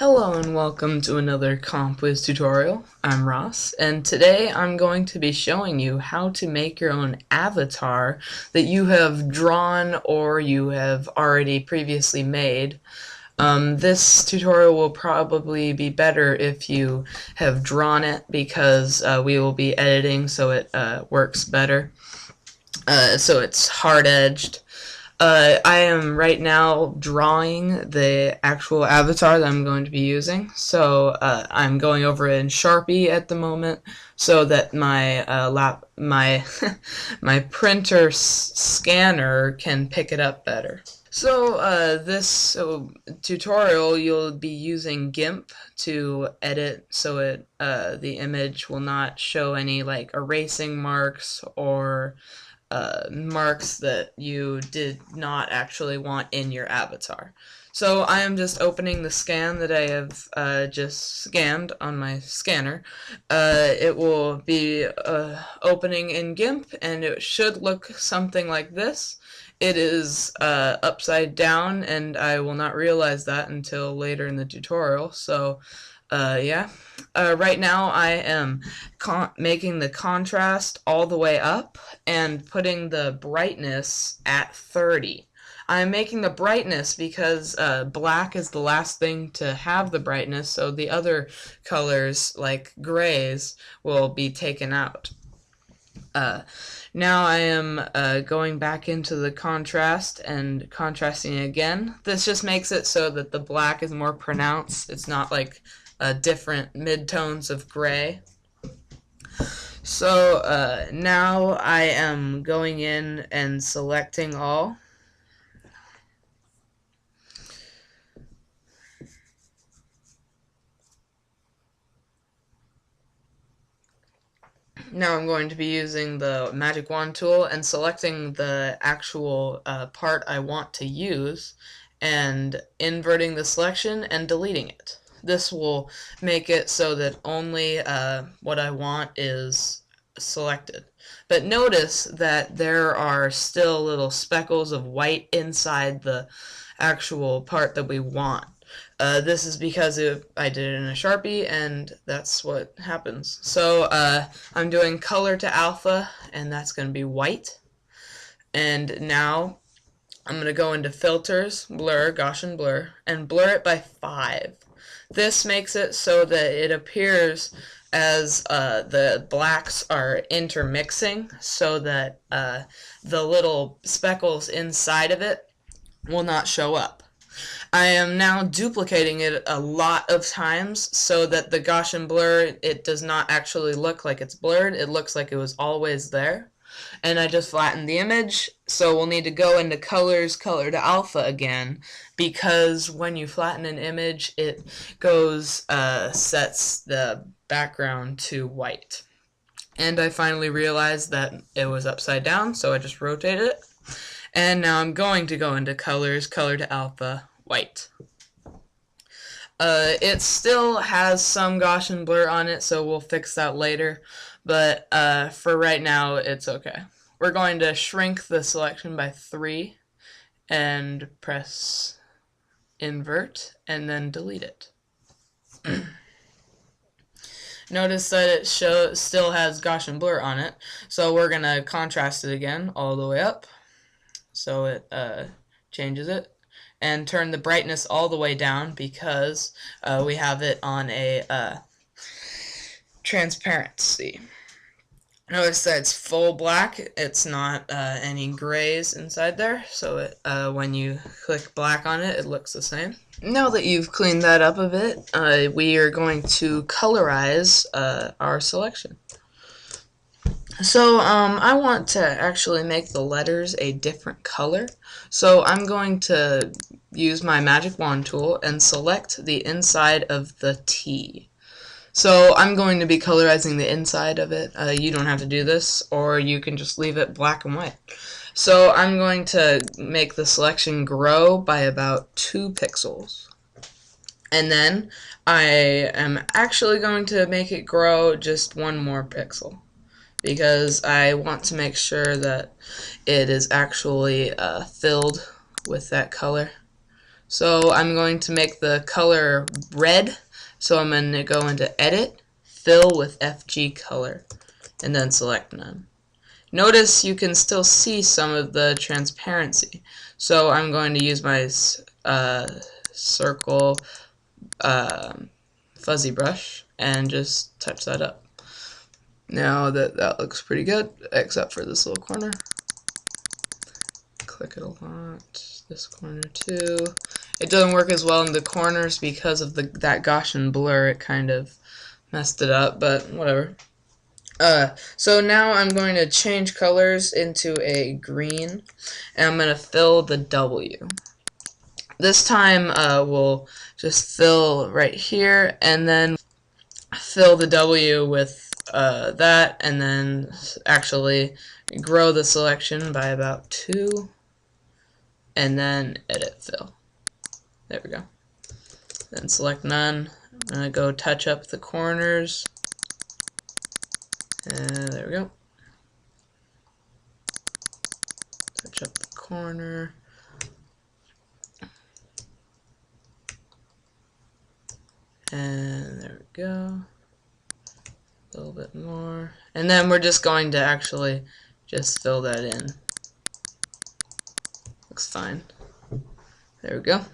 Hello and welcome to another compwiz tutorial. I'm Ross, and today I'm going to be showing you how to make your own avatar that you have drawn or you have already previously made. This tutorial will probably be better if you have drawn it because we will be editing so it works better. So it's hard-edged. I am right now drawing the actual avatar that I'm going to be using, so I'm going over it in Sharpie at the moment so that my my printer scanner can pick it up better. So this tutorial you'll be using Gimp to edit so the image will not show any like erasing marks or marks that you did not actually want in your avatar. So I am just opening the scan that I have just scanned on my scanner. It will be opening in Gimp, and it should look something like this. It is upside down, and I will not realize that until later in the tutorial. So yeah. Right now I am making the contrast all the way up and putting the brightness at 30. I'm making the brightness because black is the last thing to have the brightness, so the other colors like grays will be taken out. Now I am going back into the contrast and contrasting again. This just makes it so that the black is more pronounced. It's not like different midtones of gray. So now I am going in and selecting all. Now I'm going to be using the magic wand tool and selecting the actual part I want to use and inverting the selection and deleting it. This will make it so that only what I want is selected. But notice that there are still little speckles of white inside the actual part that we want. This is because I did it in a Sharpie, and that's what happens. So I'm doing color to alpha, and that's going to be white. And now I'm going to go into filters, blur, Gaussian blur, and blur it by 5. This makes it so that it appears as the blacks are intermixing, so that the little speckles inside of it will not show up. I am now duplicating it a lot of times so that the Gaussian blur, it does not actually look like it's blurred. It looks like it was always there. And I just flattened the image, so we'll need to go into colors, color to alpha again, because when you flatten an image, it goes, sets the background to white. And I finally realized that it was upside down, so I just rotated it. And now I'm going to go into colors, color to alpha, white. It still has some Gaussian blur on it, so we'll fix that later. But for right now, it's okay. We're going to shrink the selection by 3 and press invert and then delete it. Notice that it still has Gaussian blur on it, so we're going to contrast it again all the way up so it changes it, and turn the brightness all the way down because we have it on a transparency. Notice that it's full black, it's not any grays inside there, so when you click black on it, it looks the same. Now that you've cleaned that up a bit, we are going to colorize our selection. So I want to actually make the letters a different color, so I'm going to use my magic wand tool and select the inside of the T. So I'm going to be colorizing the inside of it. You don't have to do this, or you can just leave it black and white. So I'm going to make the selection grow by about 2 pixels. And then I am actually going to make it grow just 1 more pixel, because I want to make sure that it is actually filled with that color. So I'm going to make the color red, so I'm going to go into Edit, Fill with FG Color, and then select None. Notice you can still see some of the transparency, so I'm going to use my circle fuzzy brush and just touch that up. Now that looks pretty good, except for this little corner. Click it a lot. This corner too. It doesn't work as well in the corners because of that Gaussian blur. It kind of messed it up, but whatever. So now I'm going to change colors into a green, and I'm going to fill the W. This time we'll just fill right here, and then fill the W with that, and then actually grow the selection by about 2, and then Edit Fill. There we go. Then select None. I'm going to go touch up the corners. And there we go. Touch up the corner. And there we go. A little bit more. And then we're just going to actually just fill that in. Looks fine. There we go.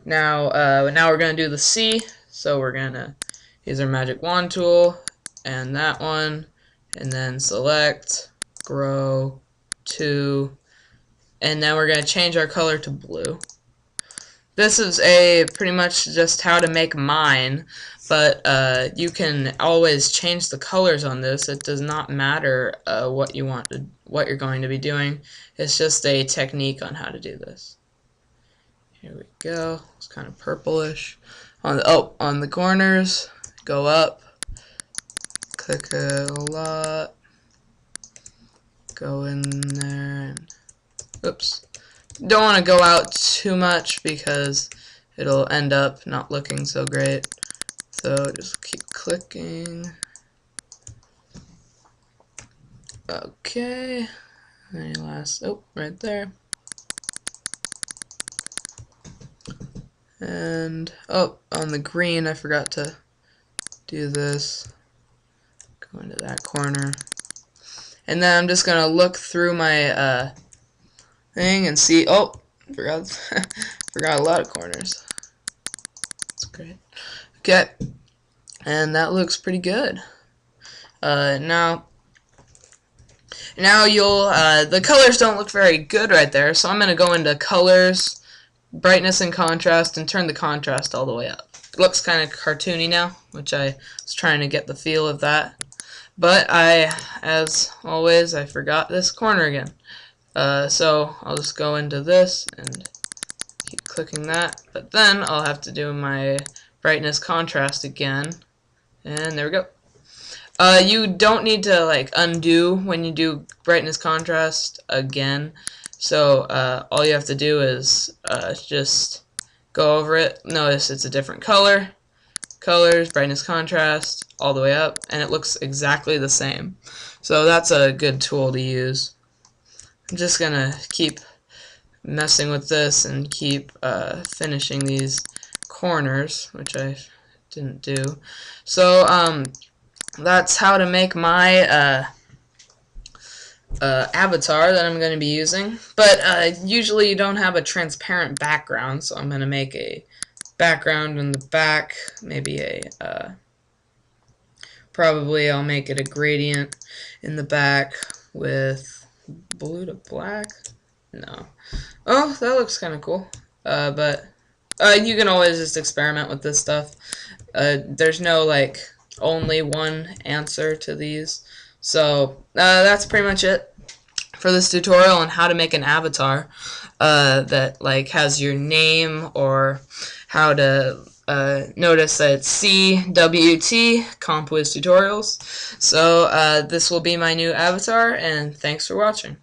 Now we're going to do the C. So we're going to use our magic wand tool and that one, and then select, grow, 2, and then we're going to change our color to blue. This is pretty much just how to make mine, but you can always change the colors on this. It does not matter what you're going to be doing. It's just a technique on how to do this. Here we go. It's kind of purplish. On the corners, go up, click a lot, go in there, and oops. Don't want to go out too much because it'll end up not looking so great. So just keep clicking. Okay. Any last, right there. And on the green I forgot to do this. Go into that corner. And then I'm just gonna look through my thing and see, forgot forgot a lot of corners. That's great. Okay. And that looks pretty good. Now you'll the colors don't look very good right there, so I'm gonna go into colors, brightness and contrast, and turn the contrast all the way up. It looks kind of cartoony now, which I was trying to get the feel of that. But as always, I forgot this corner again. So I'll just go into this and keep clicking that. But then I'll have to do my brightness contrast again. And there we go. You don't need to like undo when you do brightness contrast again. So all you have to do is just go over it. Notice it's a different color. Colors, brightness contrast, all the way up, and it looks exactly the same. So that's a good tool to use. I'm just gonna keep messing with this and keep finishing these corners, which I didn't do. So that's how to make my avatar that I'm going to be using. But usually you don't have a transparent background, so I'm going to make a background in the back, maybe probably I'll make it a gradient in the back with blue to black. No. Oh, that looks kind of cool. But you can always just experiment with this stuff. There's no like only one answer to these. So that's pretty much it for this tutorial on how to make an avatar that like has your name, or how to notice that it's CWT, compwiztutorials. So this will be my new avatar, and thanks for watching.